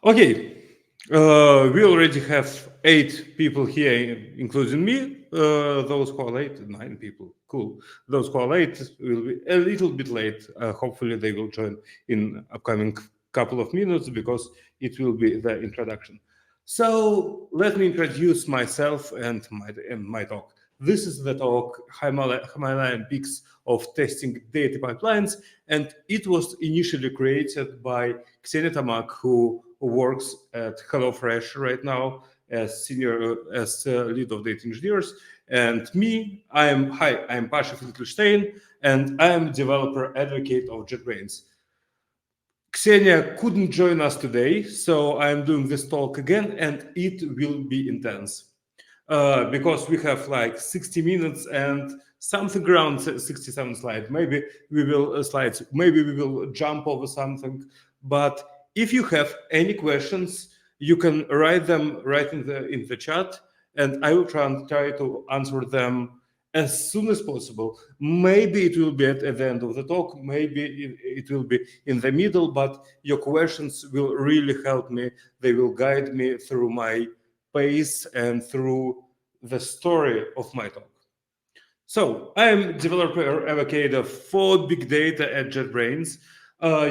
Okay, we already have 8 people here, including me. Those who are late, 9 people. Cool. Those who are late will be a little bit late. Hopefully, they will join in upcoming couple of minutes because it will be the introduction. So let me introduce myself and my talk. This is the talk Himalayan Peaks of Testing Data Pipelines, and it was initially created by Ksenia Tamak, who works at HelloFresh right now as lead of data engineers, and me. I'm Pasha Finkelshtein, and I am developer advocate of JetBrains. Ksenia couldn't join us today, so I'm doing this talk again, and it will be intense because we have like 60 minutes and something around 67 slides. Maybe we will jump over something. But if you have any questions, you can write them right in the chat, and I will try to answer them as soon as possible. Maybe it will be at the end of the talk, maybe it will be in the middle, but your questions will really help me. They will guide me through my pace and through the story of my talk. So I'm developer advocate for big data at JetBrains.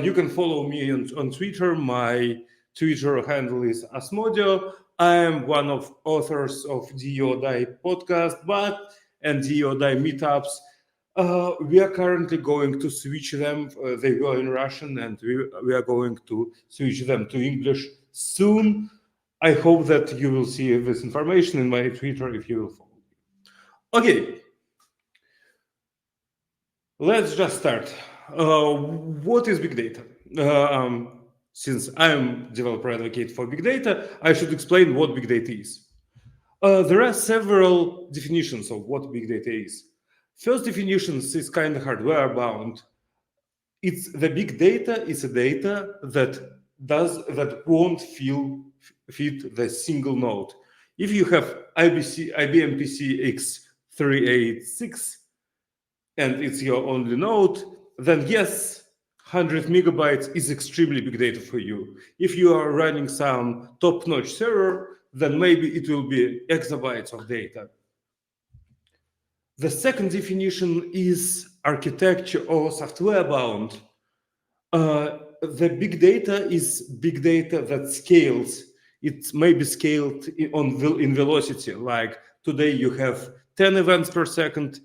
You can follow me on Twitter. My Twitter handle is Asmodio. I am one of authors of DODI podcast, and DODI meetups. We are currently going to switch them. They were in Russian, and we are going to switch them to English soon. I hope that you will see this information in my Twitter if you will follow. Okay, let's just start. What is big data? Since I'm developer advocate for big data, I should explain what big data is. There are several definitions of what big data is. First definition is kind of hardware bound. It's the big data is a data that won't fit the single node. If you have IBM PC x386 and it's your only node, then yes, 100 megabytes is extremely big data for you. If you are running some top-notch server, then maybe it will be exabytes of data. The second definition is architecture or software bound. The big data is big data that scales. It may be scaled in velocity. Like today you have 10 events per second.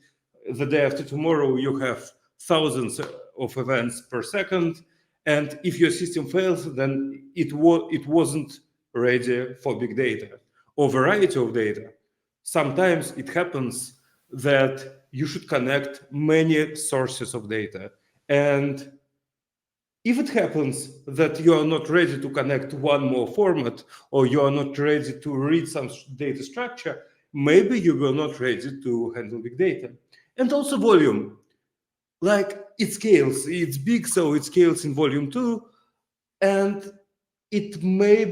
The day after tomorrow you have thousands of events per second. And if your system fails, then it wasn't ready for big data or variety of data. Sometimes it happens that you should connect many sources of data. And if it happens that you are not ready to connect one more format, or you are not ready to read some data structure, maybe you were not ready to handle big data. And also volume. Like it scales, it's big, so it scales in volume too. And it may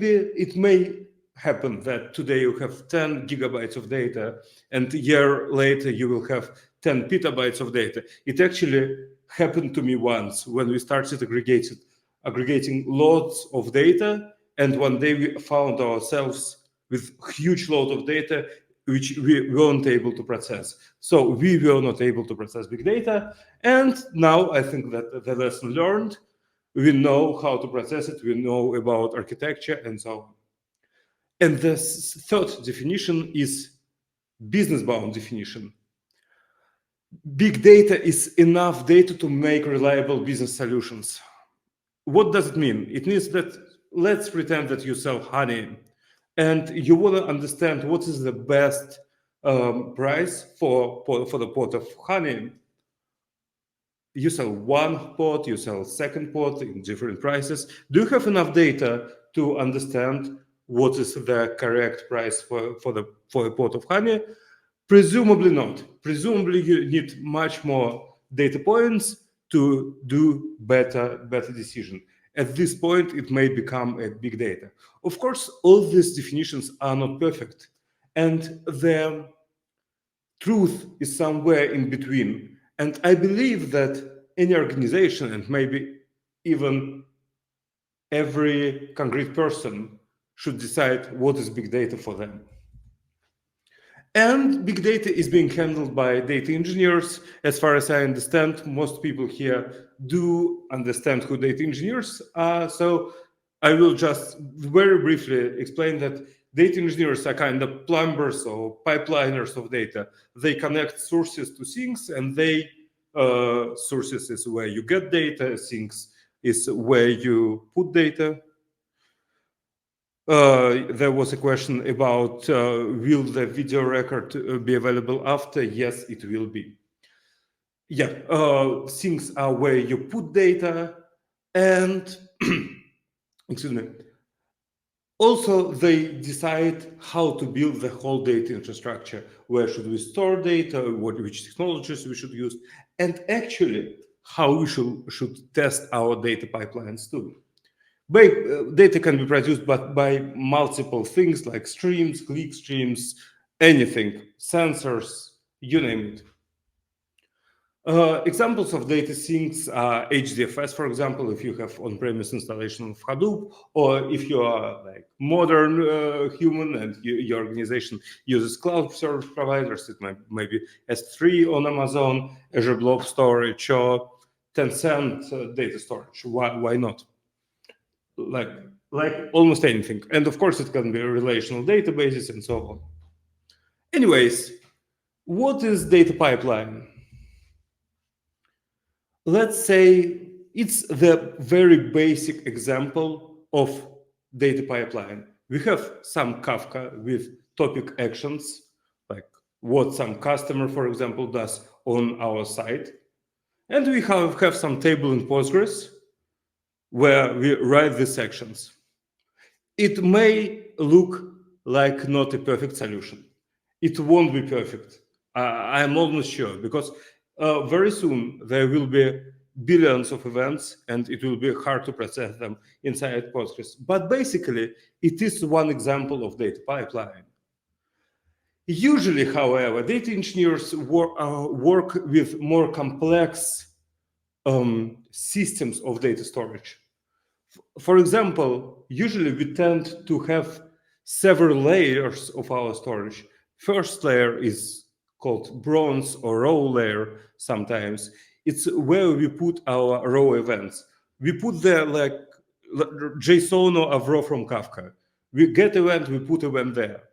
happen that today you have 10 gigabytes of data, and a year later you will have 10 petabytes of data. It actually happened to me once when we started aggregating lots of data, and one day we found ourselves with huge load of data which we weren't able to process. So we were not able to process big data, and now I think that the lesson learned, we know how to process it, we know about architecture and so on. And the third definition is business bound definition. Big data is enough data to make reliable business solutions. What does it mean? It means that let's pretend that you sell honey and you want to understand what is the best price for the pot of honey. You sell one pot, you sell second pot in different prices. Do you have enough data to understand what is the correct price for a pot of honey? Presumably not. Presumably you need much more data points to do better decision. At this point, it may become a big data. Of course, all these definitions are not perfect, and the truth is somewhere in between. And I believe that any organization, and maybe even every concrete person should decide what is big data for them. And big data is being handled by data engineers. As far as I understand, most people here do understand who data engineers are. So I will just very briefly explain that data engineers are kind of plumbers or pipeliners of data. They connect sources to things, and sources is where you get data, things is where you put data. There was a question about will the video record be available after? Yes, it will be. Yeah, things are where you put data, and excuse me. Also, they decide how to build the whole data infrastructure. Where should we store data? Which technologies we should use? And actually, how we should test our data pipelines too. Data can be produced by multiple things like streams, click streams, anything, sensors, you name it. Examples of data sinks are HDFS, for example, if you have on-premise installation of Hadoop, or if you are like modern human and your organization uses cloud service providers, it might be S3 on Amazon, Azure Blob Storage, or Tencent data storage. Why not? Like almost anything. And of course, it can be relational databases and so on. Anyways, what is data pipeline? Let's say it's the very basic example of data pipeline. We have some Kafka with topic actions, like what some customer, for example, does on our site. And we have some table in Postgres where we write these actions. It may look like not a perfect solution. It won't be perfect. I'm almost sure, because very soon there will be billions of events and it will be hard to process them inside Postgres. But basically, it is one example of data pipeline. Usually, however, data engineers work with more complex systems of data storage. For example, usually we tend to have several layers of our storage. First layer is called bronze or raw layer sometimes. It's where we put our raw events. We put there like JSON or Avro from Kafka. We get event, we put event there.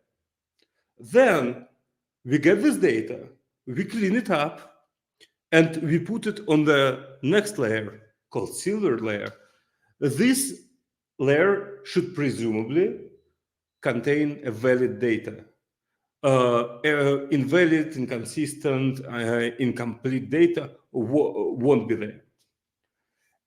Then we get this data, we clean it up, and we put it on the next layer called silver layer. This layer should presumably contain a valid data. Invalid, inconsistent, incomplete data won't be there.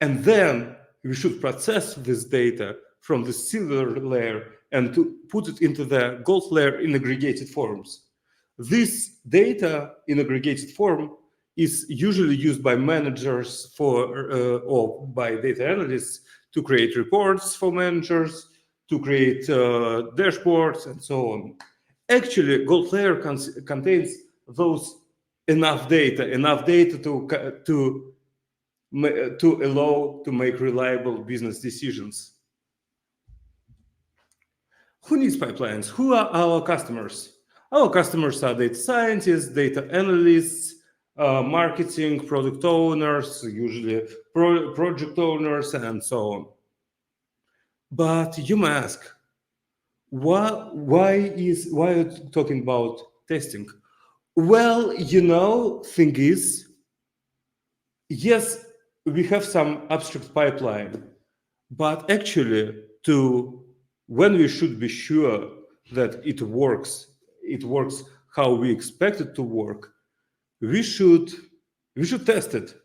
And then we should process this data from the silver layer and to put it into the gold layer in aggregated forms. This data in aggregated form is usually used by managers or by data analysts to create reports for managers, to create dashboards, and so on. Actually, gold layer contains those enough data to allow to make reliable business decisions. Who needs pipelines? Who are our customers? Our customers are data scientists, data analysts, marketing, product owners, usually project owners, and so on. But you may ask, why are you talking about testing? Well, thing is, yes, we have some abstract pipeline, but actually, when we should be sure that it works how we expect it to work, we should test it.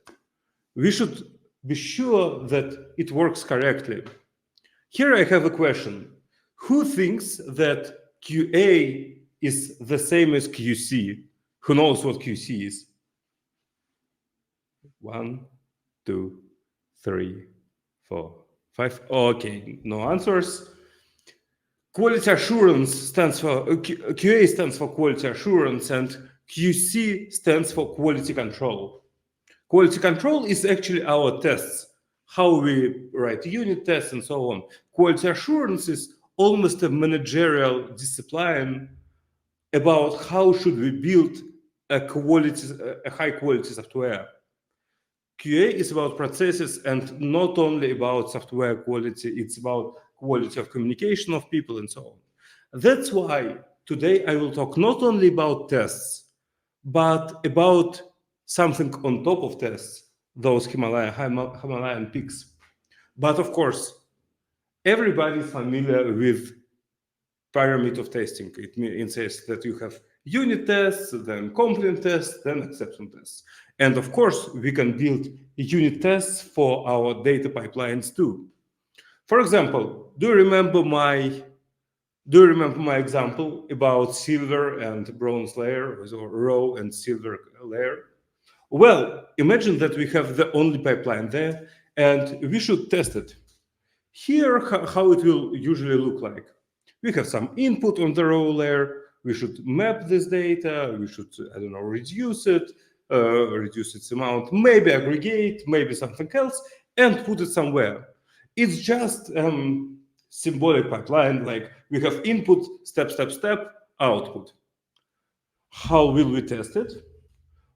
We should be sure that it works correctly. Here I have a question. Who thinks that QA is the same as QC? Who knows what QC is? 1, 2, 3, 4, 5. Okay, no answers. Quality assurance stands for QA stands for quality assurance, and QC stands for quality control. Quality control is actually our tests. how we write unit tests and so on. Quality assurance is almost a managerial discipline about how should we build a high quality software. QA is about processes and not only about software quality, it's about quality of communication of people and so on. That's why today I will talk not only about tests, but about something on top of tests, those Himalayan peaks. But of course, everybody is familiar with pyramid of testing. It means that you have unit tests, then component tests, then acceptance tests. And of course, we can build unit tests for our data pipelines too. For example, do you remember my example about silver and bronze layer, or row and silver layer? Well, imagine that we have the only pipeline there, and we should test it. Here, how it will usually look like. We have some input on the row layer. We should map this data. We should, I don't know, reduce its amount, maybe aggregate, maybe something else, and put it somewhere. It's just symbolic pipeline, like we have input, step, step, step, output. How will we test it?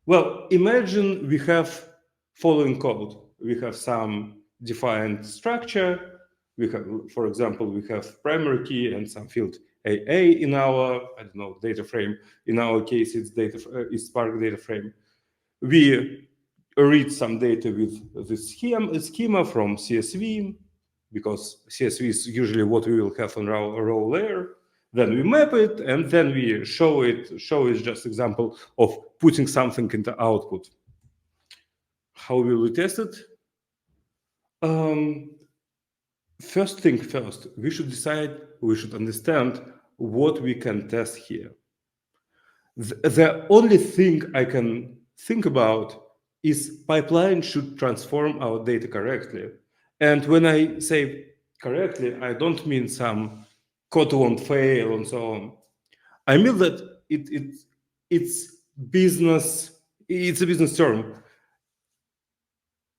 Well, imagine we have following code. We have some defined structure. We have, for example, we have primary key and some field AA in our, I don't know, data frame. In our case, it's Spark data frame. We read some data with the schema from CSV, because CSV is usually what we will have on our row layer. Then we map it, and then we show it. Show is just example of putting something into output. How will we test it? First thing first, we should understand what we can test here. The only thing I can think about is pipeline should transform our data correctly. And when I say correctly, I don't mean some code won't fail and so on. I mean that it's business. It's a business term.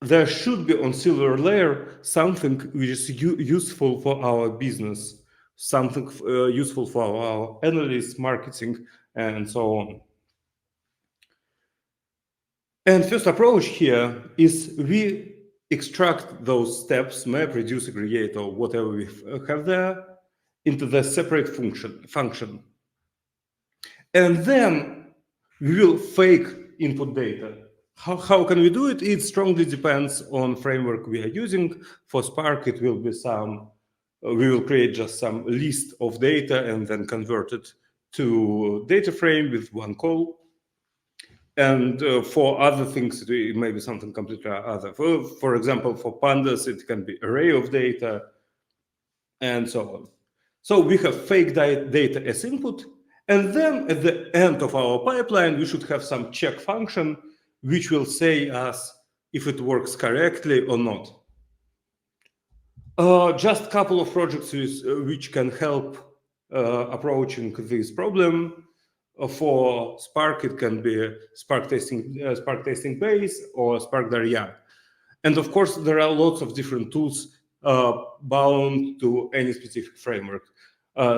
There should be on silver layer something which is useful for our business, something useful for our analysts, marketing, and so on. And first approach here is we extract those steps, map, reduce, aggregate, or whatever we have there, into the separate function. And then we will fake input data. How can we do it? It strongly depends on framework we are using. For Spark, it will be we will create just some list of data and then convert it to data frame with one call. And for other things, it may be something completely other. For example, for pandas, it can be array of data and so on. So we have fake data as input. And then at the end of our pipeline, we should have some check function which will say us if it works correctly or not. Just a couple of projects which can help approaching this problem. For Spark, it can be Spark testing base or Spark Darya. And of course, there are lots of different tools bound to any specific framework.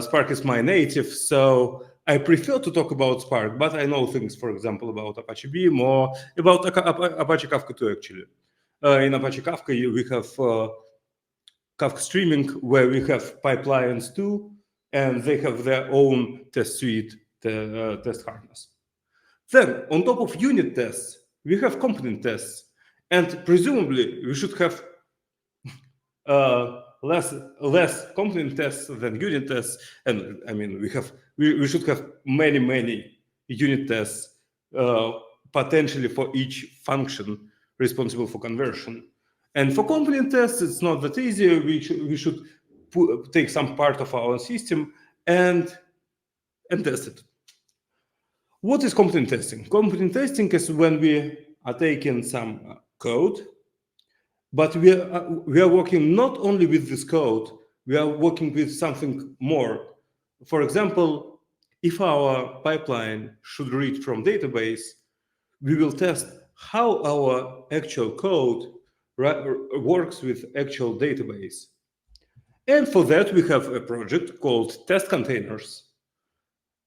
Spark is my native, so I prefer to talk about Spark, but I know things, for example, about Apache Beam or about Apache Kafka too, actually. In Apache Kafka, we have Kafka streaming, where we have pipelines too, and they have their own test suite, test harness. Then, on top of unit tests, we have component tests, and presumably we should have less component tests than unit tests, and I mean we should have many unit tests potentially for each function responsible for conversion. And for component tests, it's not that easy. We should take some part of our system and test it. What is component testing? Component testing is when we are taking some code, but we are working not only with this code, we are working with something more. For example, if our pipeline should read from database, we will test how our actual code works with actual database. And for that, we have a project called Test Containers,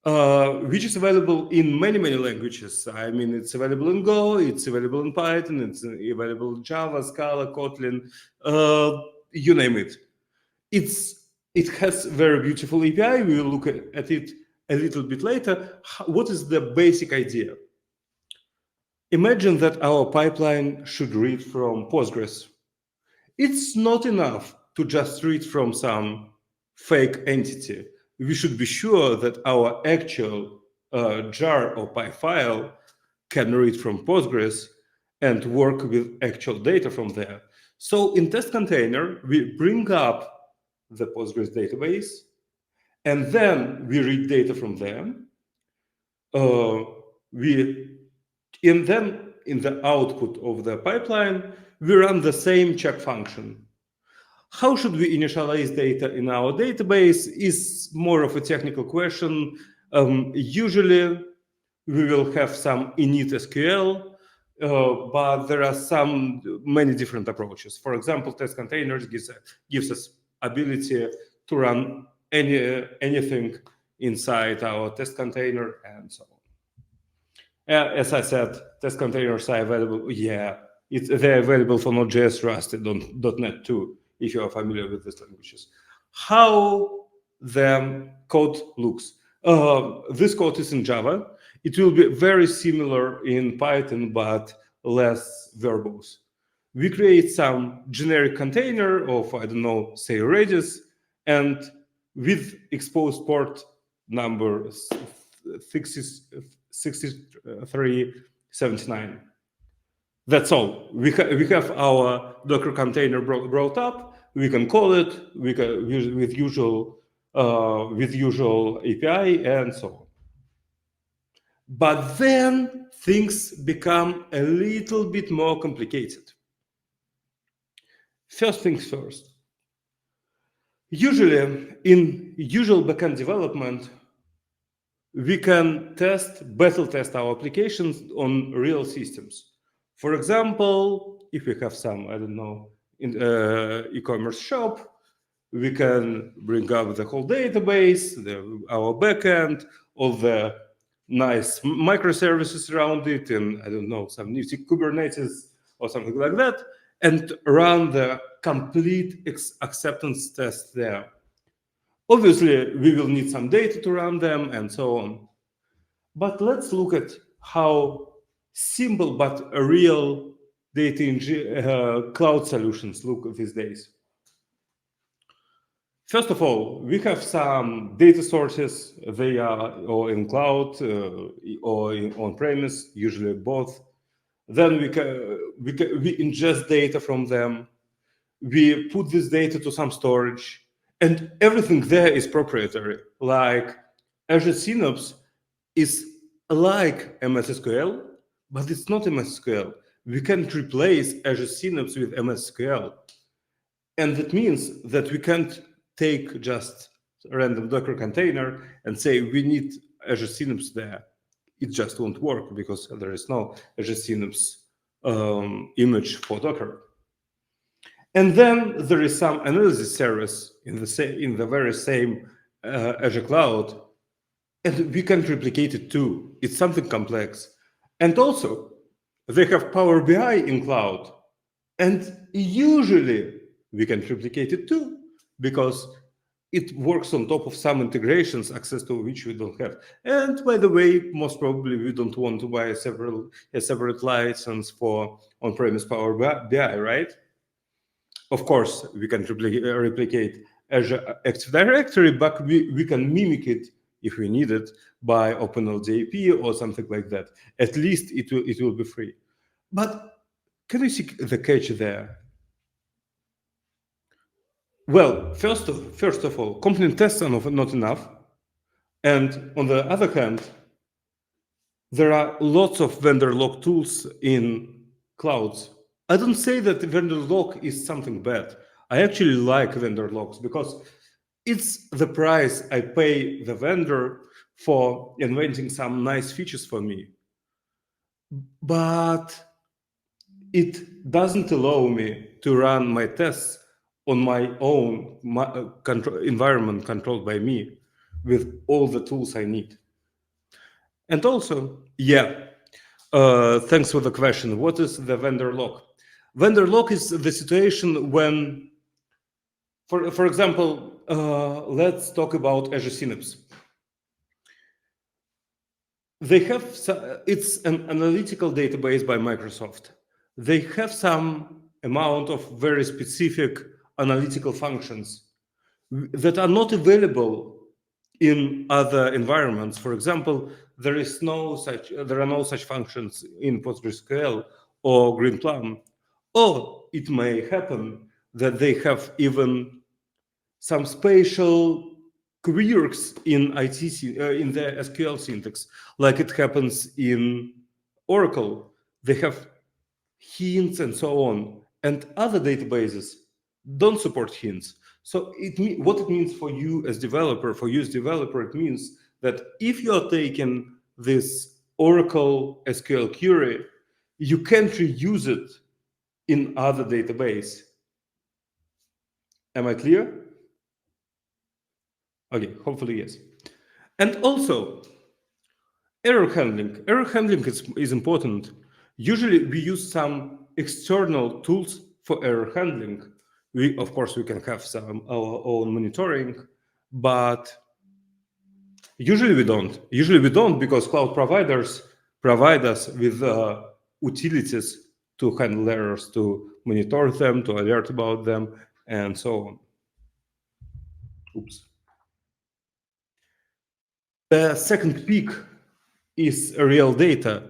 which is available in many, many languages. I mean, it's available in Go, it's available in Python, it's available in Java, Scala, Kotlin, you name it. It has very beautiful API. We will look at it a little bit later. What is the basic idea? Imagine that our pipeline should read from Postgres. It's not enough to just read from some fake entity. We should be sure that our actual jar or py file can read from Postgres and work with actual data from there. So in test container, we bring up the Postgres database, and then we read data from them. And then in the output of the pipeline, we run the same check function. How should we initialize data in our database is more of a technical question. Usually, we will have some init SQL, but there are many different approaches. For example, test containers gives us ability to run anything inside our test container and so on. As I said, test containers are available. Yeah, they're available for Node.js, Rust, and .NET too, if you are familiar with these languages. How the code looks. This code is in Java. It will be very similar in Python, but less verbose. We create some generic container of, I don't know, say Redis, and with exposed port number 6379. That's all. We have our Docker container brought up. We can call it with usual API and so on. But then things become a little bit more complicated. First things first. Usually, in usual backend development, we can battle test our applications on real systems. For example, if we have some, I don't know, e-commerce shop, we can bring up the whole database, our backend, all the nice microservices around it, and I don't know, some new Kubernetes or something like that, and run the complete acceptance test there. Obviously, we will need some data to run them and so on. But let's look at how simple but real data cloud solutions look these days. First of all, we have some data sources. They are or in cloud or on-premise, usually both. Then we ingest data from them. We put this data to some storage, and everything there is proprietary. Like Azure Synapse is like MS SQL, but it's not MS SQL. We can't replace Azure Synapse with MS SQL. And that means that we can't take just a random Docker container and say we need Azure Synapse there. It just won't work because there is no Azure Synapse image for Docker. And then there is some analysis service in the very same Azure cloud, and we can replicate it too. It's something complex. And also, they have Power BI in cloud, and usually we can replicate it too, because it works on top of some integrations, access to which we don't have. And by the way, most probably we don't want to buy a separate license for on-premise Power BI, right? Of course, we can replicate Azure Active Directory, but we can mimic it if we need it by OpenLDAP or something like that. At least it will be free. But can you see the catch there? Well, first of all, component tests are not enough. And on the other hand, there are lots of vendor lock tools in clouds. I don't say that vendor lock is something bad. I actually like vendor locks because it's the price I pay the vendor for inventing some nice features for me. But it doesn't allow me to run my tests on my own environment controlled by me with all the tools I need. And also, thanks for the question. What is the vendor lock? Vendor lock is the situation when, for example, let's talk about Azure Synapse. They have, it's an analytical database by Microsoft. They have some amount of very specific analytical functions that are not available in other environments. For example, there are no such functions in PostgreSQL or Greenplum. Or it may happen that they have even some spatial quirks in in the SQL syntax, like it happens in Oracle. They have hints and so on, and other databases don't support hints. So what it means for you as developer, it means that if you are taking this Oracle SQL query, you can't reuse it in other database. Am I clear? Okay, hopefully yes. And also, error handling. Error handling is important. Usually we use some external tools for error handling. Of course, we can have some our own monitoring, but usually we don't. Usually we don't because cloud providers provide us with utilities to handle errors, to monitor them, to alert about them, and so on. Oops. The second peak is real data.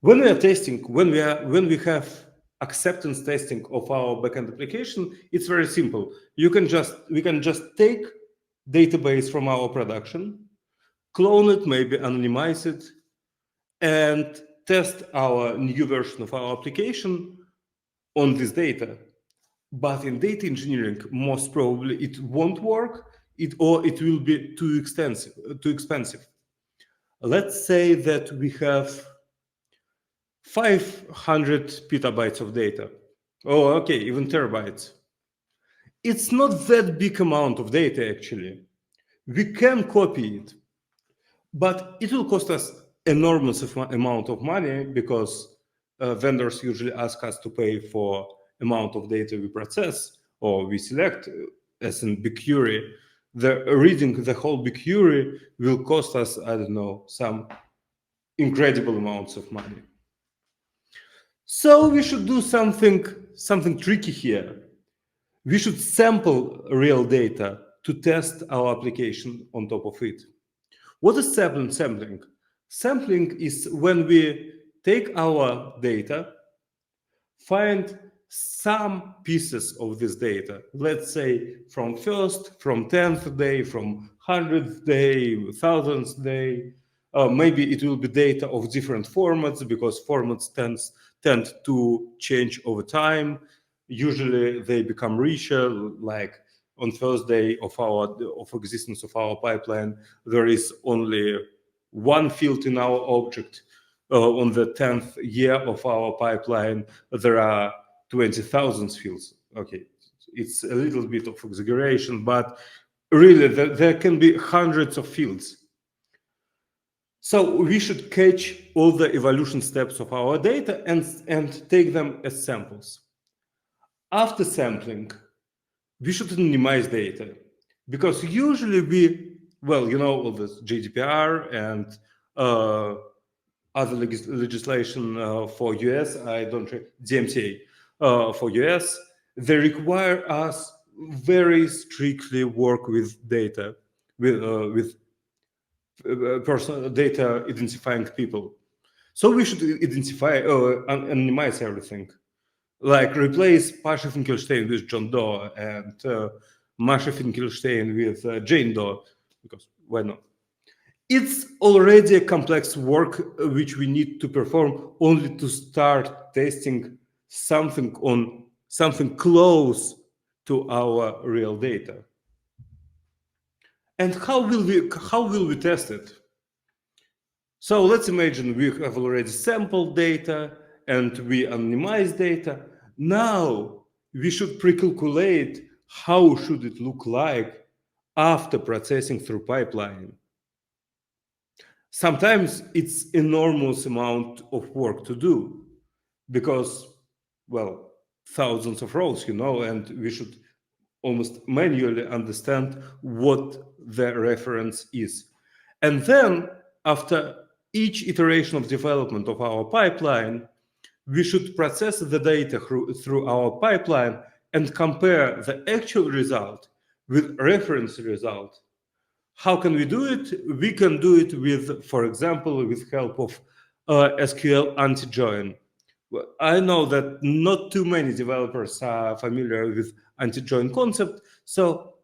When we are testing, when we have acceptance testing of our backend application, it's very simple. We can just take database from our production, clone it, maybe anonymize it, and test our new version of our application on this data. But in data engineering, most probably it won't work, or it will be too expensive. Let's say that we have 500 petabytes of data. Oh, okay, even terabytes. It's not that big amount of data, actually. We can copy it, but it will cost us enormous amount of money because vendors usually ask us to pay for amount of data we process or we select as in BigQuery. Reading the whole BigQuery will cost us, I don't know, some incredible amounts of money. So we should do something tricky here. We should sample real data to test our application on top of it. What is sampling? Sampling is when we take our data, find some pieces of this data, let's say from 10th day, from 100th day, 1000th day. Maybe it will be data of different formats because formats tend to change over time. Usually they become richer, like on first day of existence of our pipeline, there is only one field in our object. On the 10th year of our pipeline, there are 20,000 fields. Okay, it's a little bit of exaggeration, but really there can be hundreds of fields. So we should catch all the evolution steps of our data and take them as samples. After sampling, we should anonymize data because usually all this GDPR and other legislation for US, DMCA for US, they require us very strictly work with data, with personal data identifying people. So we should anonymize everything. Like replace Pasha Finkelshtein with John Doe and Masha Finkelshtein with Jane Doe, because why not? It's already a complex work which we need to perform only to start testing something close to our real data. And how will we test it? So let's imagine we have already sampled data and we anonymize data. Now we should pre-calculate how should it look like after processing through pipeline. Sometimes it's enormous amount of work to do because, well, thousands of rows, and we should almost manually understand what the reference is. And then after each iteration of development of our pipeline, we should process the data through our pipeline and compare the actual result with reference result. How can we do it? We can do it with, for example, with help of SQL anti-join. I know that not too many developers are familiar with anti-join concept. So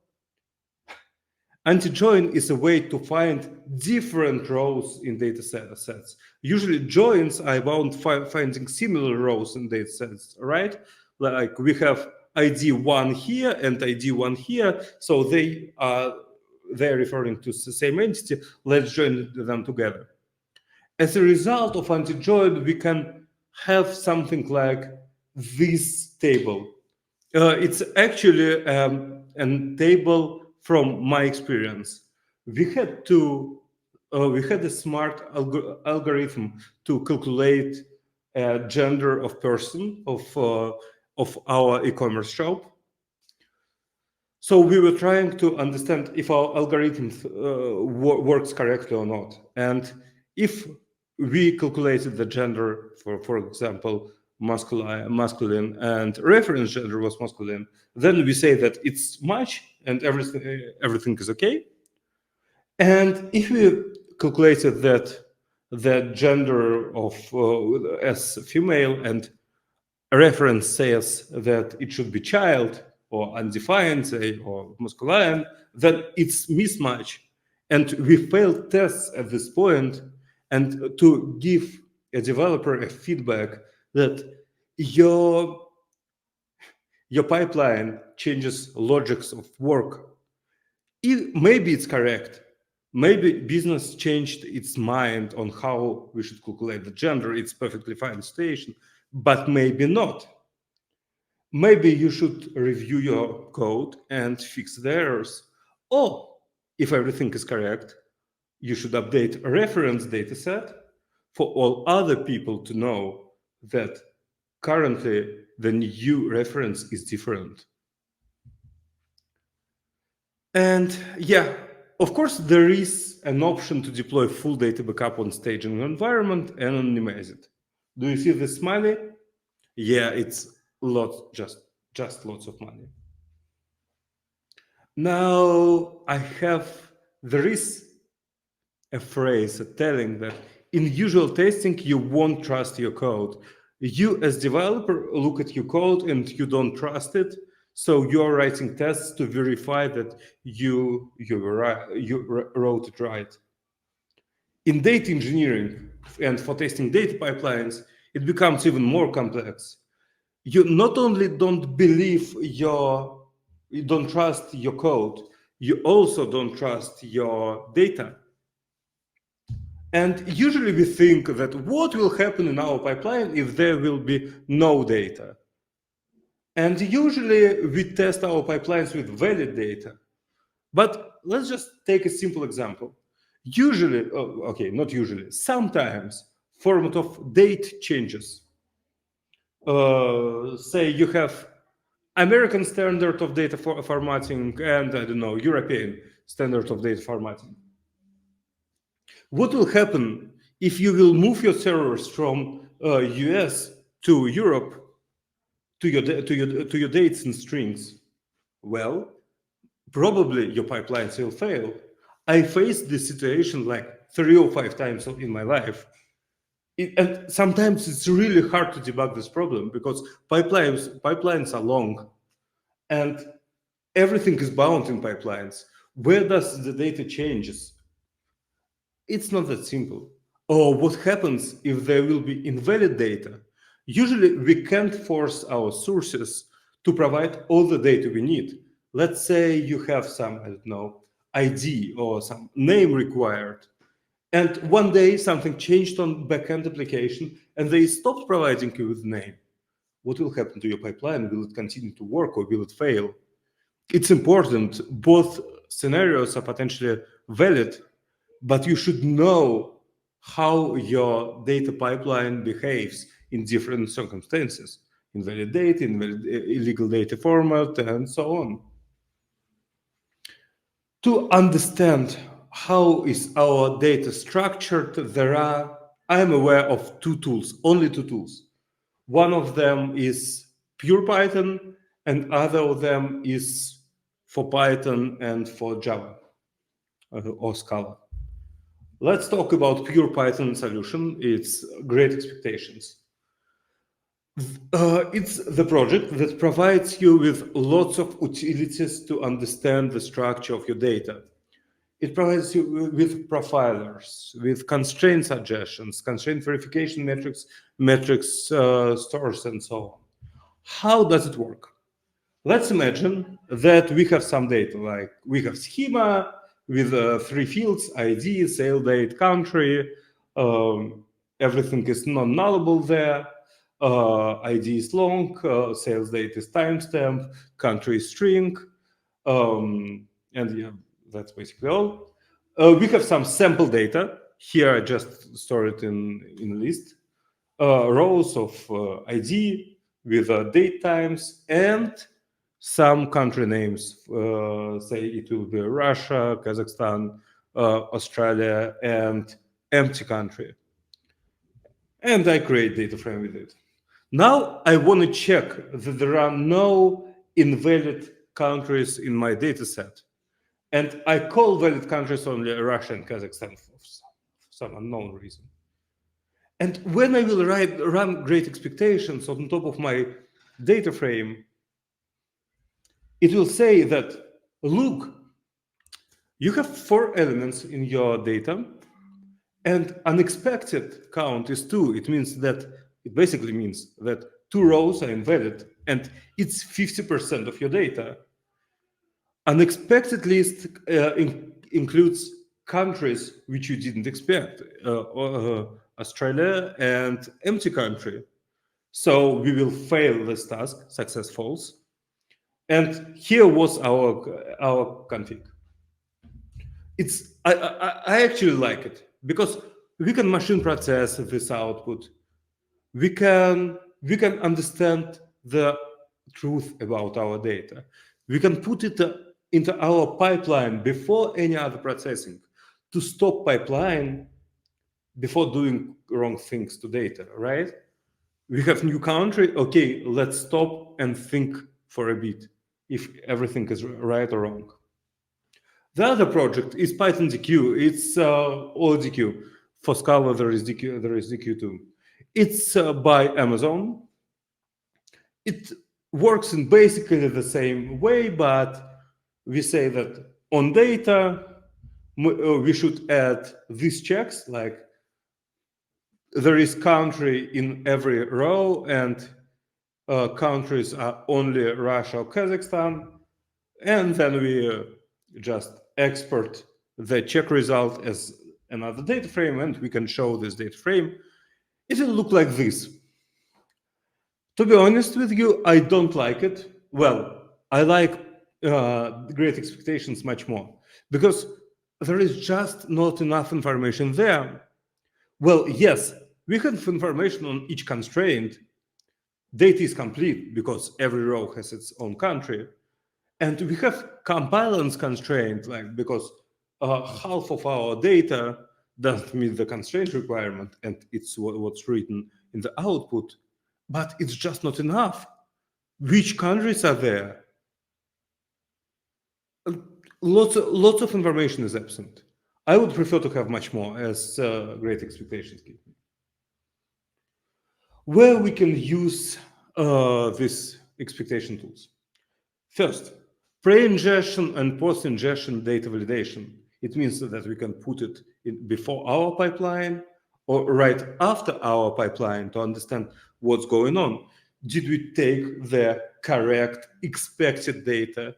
anti-join is a way to find different rows in data sets. Usually joins are about finding similar rows in data sets, right? Like we have ID1 here and ID1 here. So they're referring to the same entity. Let's join them together. As a result of anti-join, we can have something like this table. It's actually a table from my experience. We had a smart algorithm to calculate gender of person of our e-commerce shop. So we were trying to understand if our algorithm works correctly or not. And if we calculated the gender, for example, masculine and reference gender was masculine, then we say that it's match and everything is okay. And if we calculated that the gender of as female and reference says that it should be child or undefined, say, or masculine, then it's mismatch. And we failed tests at this point, and to give a developer a feedback that your pipeline changes logics of work. Maybe it's correct. Maybe business changed its mind on how we should calculate the gender. It's perfectly fine situation, but maybe not. Maybe you should review your code and fix the errors. Or if everything is correct, you should update a reference dataset for all other people to know that currently the new reference is different. And yeah, of course, there is an option to deploy full data backup on staging environment and anonymize it. Do you see the smiley? Yeah, it's lots, just lots of money. Now there is a phrase telling that in usual testing, you won't trust your code. You as developer look at your code and you don't trust it. So you're writing tests to verify that you wrote it right. In data engineering and for testing data pipelines, it becomes even more complex. You not only you don't trust your code, you also don't trust your data. And usually we think that what will happen in our pipeline if there will be no data? And usually we test our pipelines with valid data. But let's just take a simple example. Sometimes format of date changes. Say you have American standard of data formatting and, I don't know, European standard of data formatting. What will happen if you will move your servers from US to Europe to your dates and strings? Well, probably your pipelines will fail. I faced this situation like 3 or 5 times in my life. And sometimes it's really hard to debug this problem because pipelines are long and everything is bound in pipelines. Where does the data changes? It's not that simple. Or what happens if there will be invalid data? Usually we can't force our sources to provide all the data we need. Let's say you have some, I don't know, ID or some name required. And one day something changed on backend application and they stopped providing you with name. What will happen to your pipeline? Will it continue to work or will it fail? It's important. Both scenarios are potentially valid, but you should know how your data pipeline behaves in different circumstances, invalid data, illegal data format, and so on. To understand how is our data structured, I am aware of two tools, only two tools. One of them is pure Python, and other of them is for Python and for Java or Scala. Let's talk about pure Python solution. It's Great Expectations. It's the project that provides you with lots of utilities to understand the structure of your data. It provides you with profilers, with constraint suggestions, constraint verification metrics stores, and so on. How does it work? Let's imagine that we have some data, like we have schema with three fields: ID, sale date, country. Everything is non-nullable there. ID is long, sales date is timestamp, country is string, and yeah, that's basically all. We have some sample data. Here I just store it in a list. Rows of ID with date times and some country names. Say it will be Russia, Kazakhstan, Australia, and empty country. And I create data frame with it. Now I want to check that there are no invalid countries in my data set. And I call valid countries only Russia and Kazakhstan for some unknown reason. And when I will run Great Expectations on top of my data frame, it will say that, look, you have 4 elements in your data, and unexpected count is 2. It basically means that 2 rows are invalid, and it's 50% of your data. Unexpected list includes countries which you didn't expect, Australia and empty country. So we will fail this task, success false. And here was our config. I actually like it because we can machine process this output. We can understand the truth about our data. We can put it into our pipeline before any other processing to stop pipeline before doing wrong things to data, right? We have new country. Okay, let's stop and think for a bit if everything is right or wrong. The other project is Python DQ. It's ODQ. For Scala, there is DQ too. It's by Amazon. It works in basically the same way, but we say that on data, we should add these checks, like there is country in every row, and countries are only Russia or Kazakhstan, and then we just export the check result as another data frame, and we can show this data frame. It will look like this. To be honest with you, I don't like it. Well, I like Great Expectations much more because there is just not enough information there. Well, yes, we have information on each constraint. Data is complete because every row has its own country. And we have compliance constraint, like because half of our data doesn't meet the constraint requirement, and it's what's written in the output, but it's just not enough. Which countries are there? Lots of information is absent. I would prefer to have much more, as Great Expectations give me. Where we can use these expectation tools. First, pre-ingestion and post-ingestion data validation. It means that we can put it in before our pipeline or right after our pipeline to understand what's going on. Did we take the correct expected data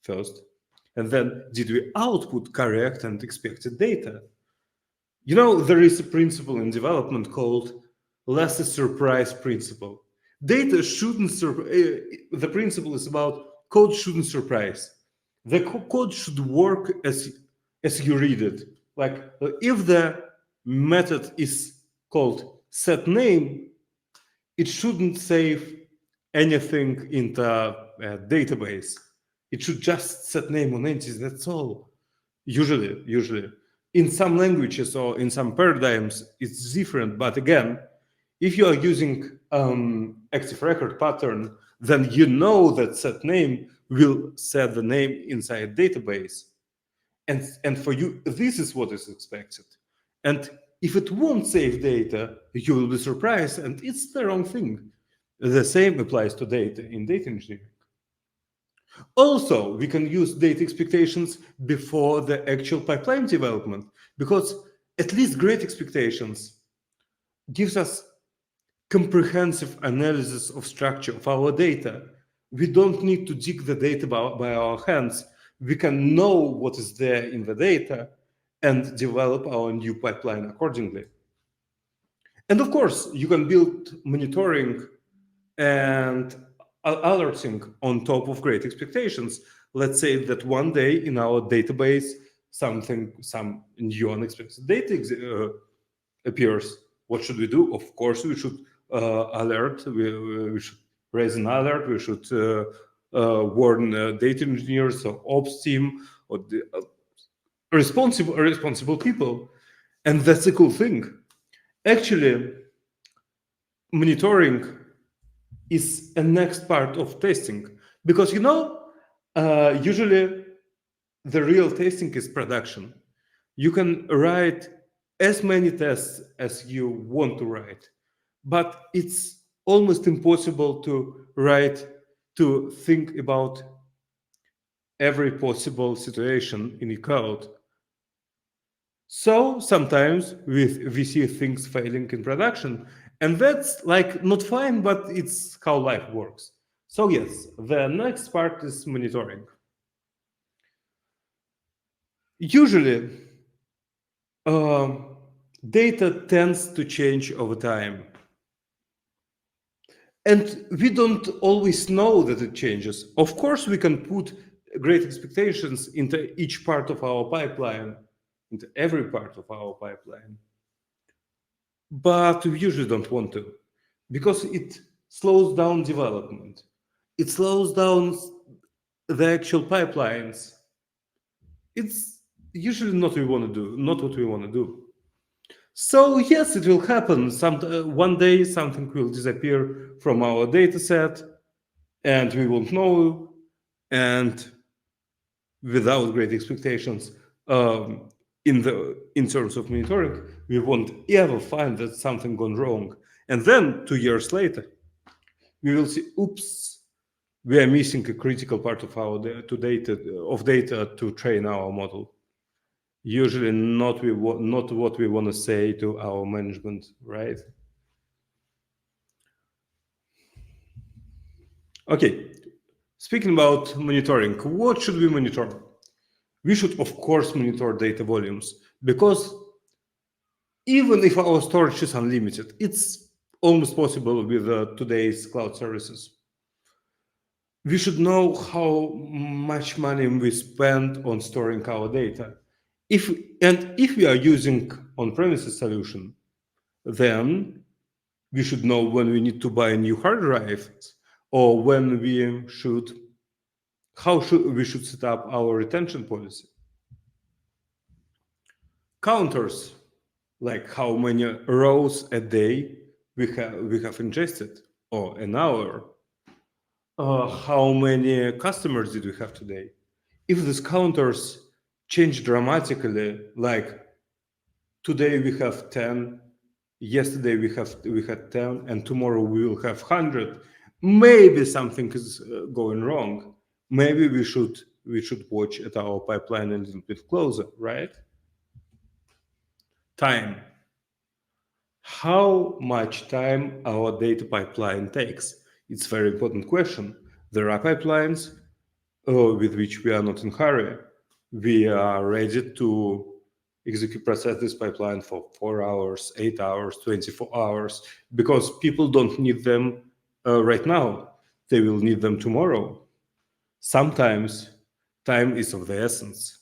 first? And then did we output correct and expected data? There is a principle in development called less surprise principle. Data shouldn't the principle is about code shouldn't surprise. The code should work as you read it. Like if the method is called set name, it shouldn't save anything in the database. It should just set name on entities. That's all. Usually, in some languages or in some paradigms, it's different. But again, if you are using active record pattern, then you know that set name will set the name inside database, and for you, this is what is expected. And if it won't save data, you will be surprised, and it's the wrong thing. The same applies to data in data engineering. Also, we can use data expectations before the actual pipeline development, because at least great expectations gives us comprehensive analysis of structure of our data. We don't need to dig the data by our hands. We can know what is there in the data and develop our new pipeline accordingly. And of course, you can build monitoring and alerting on top of great expectations. Let's say that one day in our database, some new unexpected data appears. What should we do? Of course, we should alert. We should raise an alert. We should warn data engineers or ops team or the responsible people. And that's a cool thing. Actually, monitoring is a next part of testing, because usually the real testing is production. You can write as many tests as you want to write, but it's almost impossible to think about every possible situation in your code. So sometimes we see things failing in production, and that's like not fine, but it's how life works. So yes, the next part is monitoring. Usually, data tends to change over time. And we don't always know that it changes. Of course, we can put great expectations into each part of our pipeline, into every part of our pipeline. But we usually don't want to, because it slows down development. It slows down the actual pipelines. It's usually not what we want to do. So yes, it will happen. One day something will disappear from our data set, and we won't know. And without great expectations, in terms of monitoring, we won't ever find that something gone wrong. And then 2 years later, we will see, oops, we are missing a critical part of our data to train our model. Usually not what we want to say to our management, right? Okay, speaking about monitoring, what should we monitor? We should, of course, monitor data volumes, because even if our storage is unlimited, it's almost possible with today's cloud services. We should know how much money we spend on storing our data. If we are using on-premises solution, then we should know when we need to buy a new hard drive, or when we should set up our retention policy. Counters, like how many rows a day we have ingested, or an hour. How many customers did we have today? If these counters change dramatically, like today we have 10, yesterday we had 10, and tomorrow we will have 100, maybe something is going wrong. Maybe we should watch at our pipeline a little bit closer, right? Time. How much time our data pipeline takes? It's a very important question. There are pipelines with which we are not in hurry. We are ready to process this pipeline for 4 hours, 8 hours, 24 hours, because people don't need them right now. They will need them tomorrow. Sometimes time is of the essence.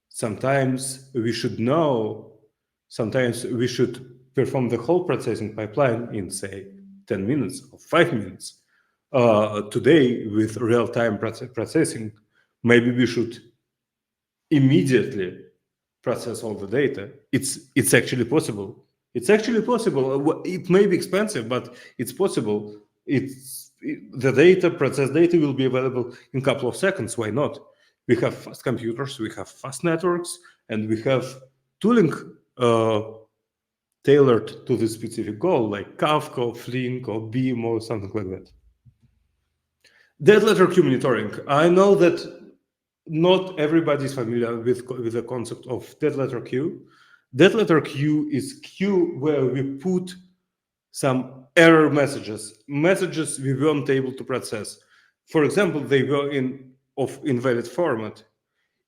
Sometimes we should know, sometimes we should perform the whole processing pipeline in, say, 10 minutes or 5 minutes. Today, with real-time processing, maybe we should immediately process all the data. It's actually possible. It's actually possible. It may be expensive, but it's possible. The data, processed data, will be available in a couple of seconds. Why not? We have fast computers, we have fast networks, and we have tooling tailored to this specific goal, like Kafka, or Flink, or Beam, or something like that. Dead letter queue monitoring. I know that not everybody is familiar with the concept of dead letter queue. Dead letter queue is queue where we put some error messages we weren't able to process. For example, they were in invalid format.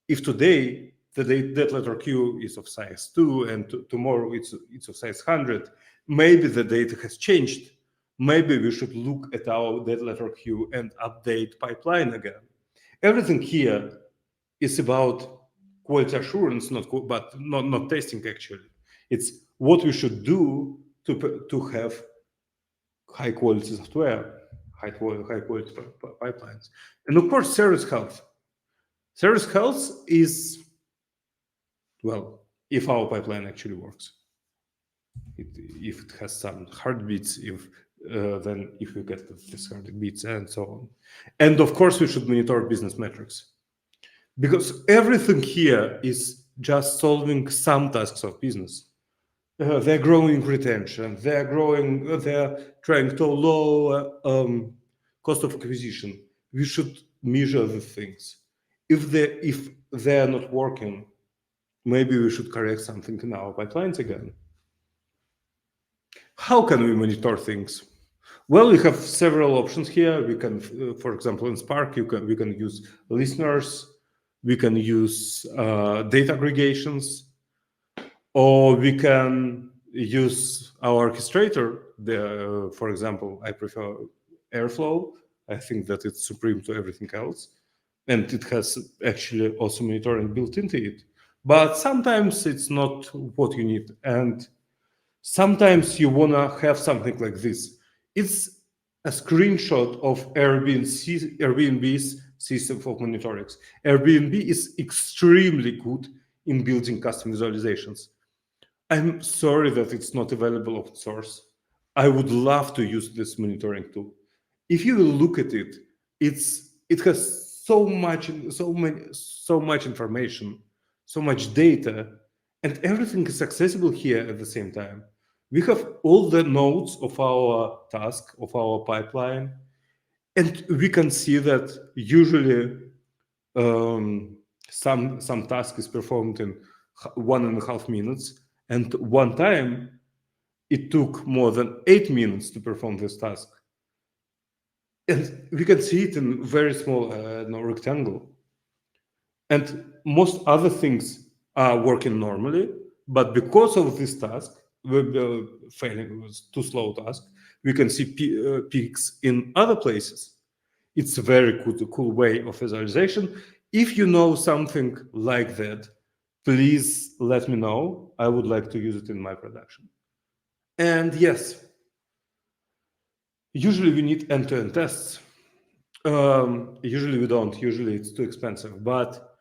If today the dead letter queue is of size 2 and tomorrow it's of size 100, maybe the data has changed. Maybe we should look at our dead letter queue and update pipeline again. Everything here is about quality assurance, but not testing actually. It's what we should do to have high quality software, high quality pipelines, and of course service health. Service health is, well, if our pipeline actually works, if it has some heartbeats, then if we get this heartbeats and so on, and of course we should monitor business metrics. Because everything here is just solving some tasks of business. They're growing retention. They're trying to lower cost of acquisition. We should measure the things. If they're not working, maybe we should correct something in our pipelines again. How can we monitor things? Well, we have several options here. We can, for example, in Spark, we can use listeners. We can use data aggregations, or we can use our orchestrator. For example, I prefer Airflow. I think that it's supreme to everything else. And it has actually also monitoring built into it. But sometimes it's not what you need. And sometimes you want to have something like this. It's a screenshot of Airbnb's system for monitoring. Airbnb is extremely good in building custom visualizations. I'm sorry that it's not available open source. I would love to use this monitoring tool. If you will look at it, it has so much information, so much data, and everything is accessible here at the same time. We have all the nodes of our task, of our pipeline, and we can see that usually some task is performed in 1.5 minutes, and one time it took more than 8 minutes to perform this task. And we can see it in very small rectangle. And most other things are working normally, but because of this task, failing was too slow task, we can see peaks in other places. It's a very cool way of visualization. If you know something like that, please let me know. I would like to use it in my production. And yes, usually we need end-to-end tests. Usually we don't. Usually it's too expensive. But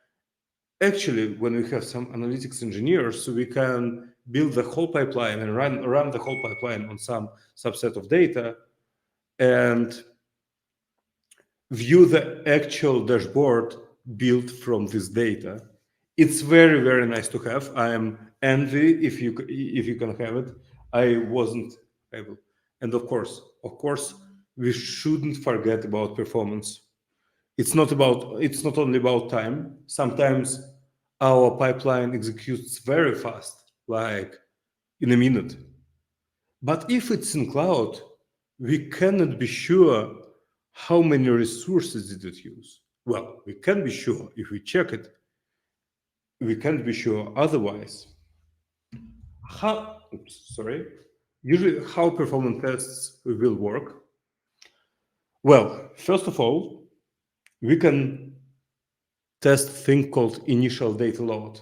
actually, when we have some analytics engineers, we can build the whole pipeline and run the whole pipeline on some subset of data and view the actual dashboard built from this data. It's very, very nice to have. I am envy if you can have it. I wasn't able. And of course, we shouldn't forget about performance. It's not only about time. Sometimes our pipeline executes very fast, like in a minute. But if it's in cloud, we cannot be sure how many resources did it use. Well, we can be sure if we check it. We can't be sure otherwise. Usually how performance tests will work. Well, first of all, we can test thing called initial data load.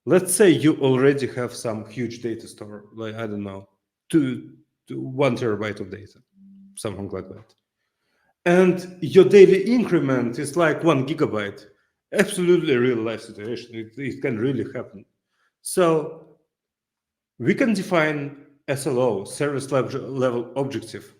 Let's say you already have some huge data store, like, I don't know, 1 terabyte of data, something like that. And your daily increment is like 1 gigabyte. Absolutely real life situation. It can really happen. So we can define SLO, service level objective.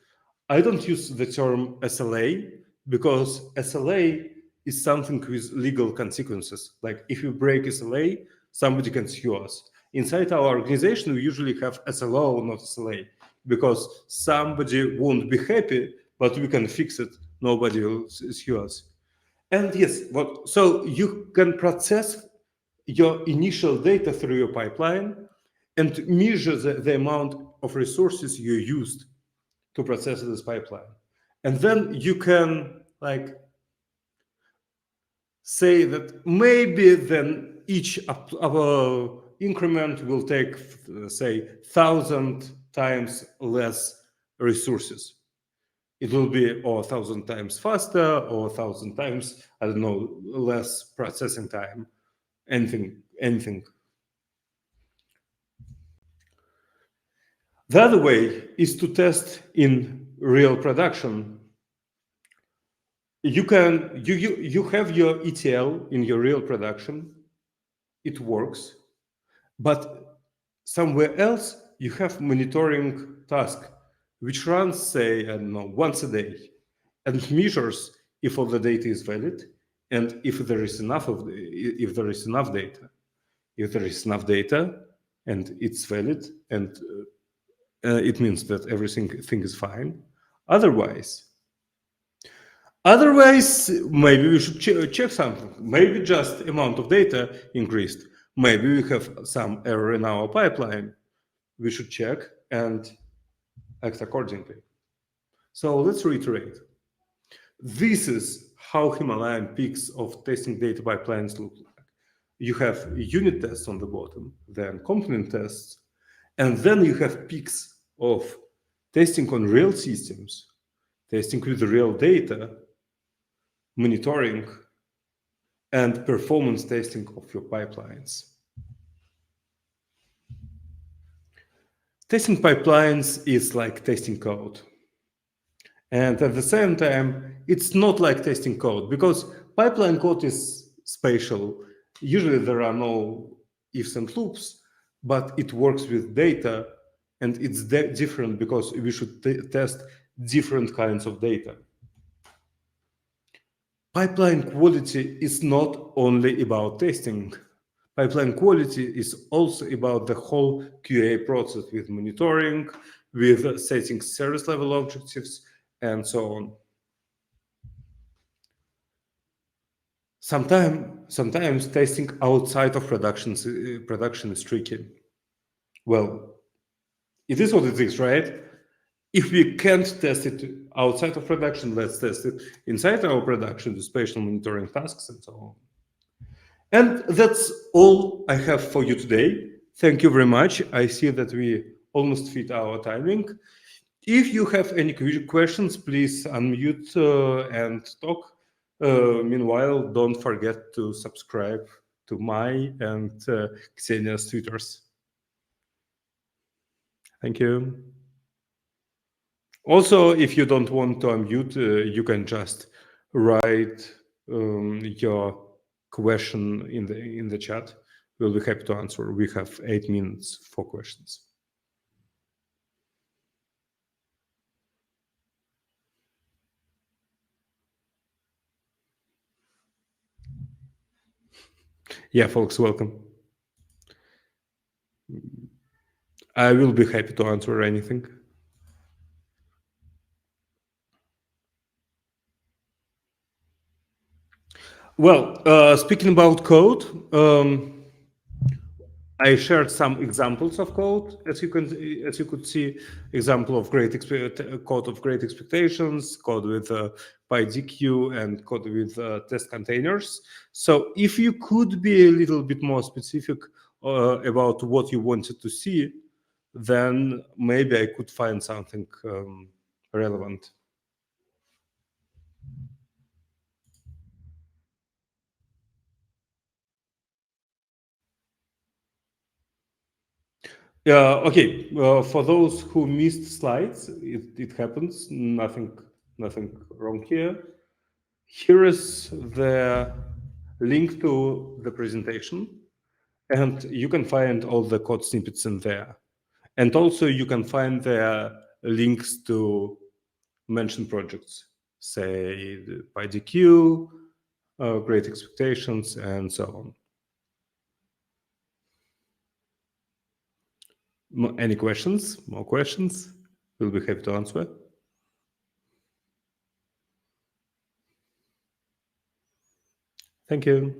I don't use the term SLA because SLA is something with legal consequences. Like if you break SLA, somebody can sue us. Inside our organization, we usually have SLO, not SLA, because somebody won't be happy, but we can fix it. Nobody will sue us. And yes, so you can process your initial data through your pipeline and measure the amount of resources you used to process this pipeline. And then you can like say that maybe then each increment will take, say, 1,000 times less resources. It will be or 1,000 times faster or 1,000 times, I don't know, less processing time, anything. The other way is to test in real production. You have your ETL in your real production. It works, but somewhere else you have monitoring task, which runs, say, I don't know, once a day, and measures if all the data is valid and if there is enough data. If there is enough data and it's valid, and it means that everything is fine. Otherwise, maybe we should check something. Maybe just amount of data increased. Maybe we have some error in our pipeline. We should check and act accordingly. So let's reiterate. This is how Himalayan peaks of testing data pipelines look like. You have unit tests on the bottom, then component tests, and then you have peaks of testing on real systems, testing with real data, monitoring, and performance testing of your pipelines. Testing pipelines is like testing code. And at the same time, it's not like testing code because pipeline code is spatial. Usually there are no ifs and loops, but it works with data, and it's different because we should test different kinds of data. Pipeline quality is not only about testing. Pipeline quality is also about the whole QA process with monitoring, with setting service level objectives, and so on. Sometimes testing outside of production is tricky. Well, it is what it is, right? If we can't test it outside of production, let's test it inside our production with spatial monitoring tasks and so on. And that's all I have for you today. Thank you very much. I see that we almost fit our timing. If you have any questions, please unmute and talk. Meanwhile, don't forget to subscribe to my and Ksenia's Twitters. Thank you. Also, if you don't want to unmute, you can just write your question in the chat. We'll be happy to answer. We have 8 minutes for questions. Yeah, folks, welcome. I will be happy to answer anything. Well, speaking about code, I shared some examples of code, as you could see, example of code of great expectations, code with PyDQ, and code with test containers. So if you could be a little bit more specific about what you wanted to see, then maybe I could find something relevant. Yeah, okay. For those who missed slides, it happens. Nothing wrong here. Here is the link to the presentation, and you can find all the code snippets in there. And also you can find there links to mentioned projects, say the PyDQ, Great Expectations, and so on. Any questions? More questions? We'll be happy to answer. Thank you.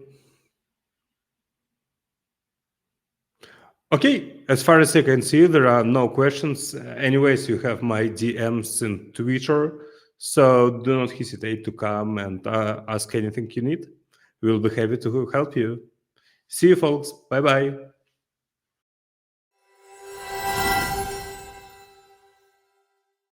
Okay, as far as I can see, there are no questions. Anyways, you have my DMs in Twitter, so do not hesitate to come and ask anything you need. We'll be happy to help you. See you, folks. Bye-bye.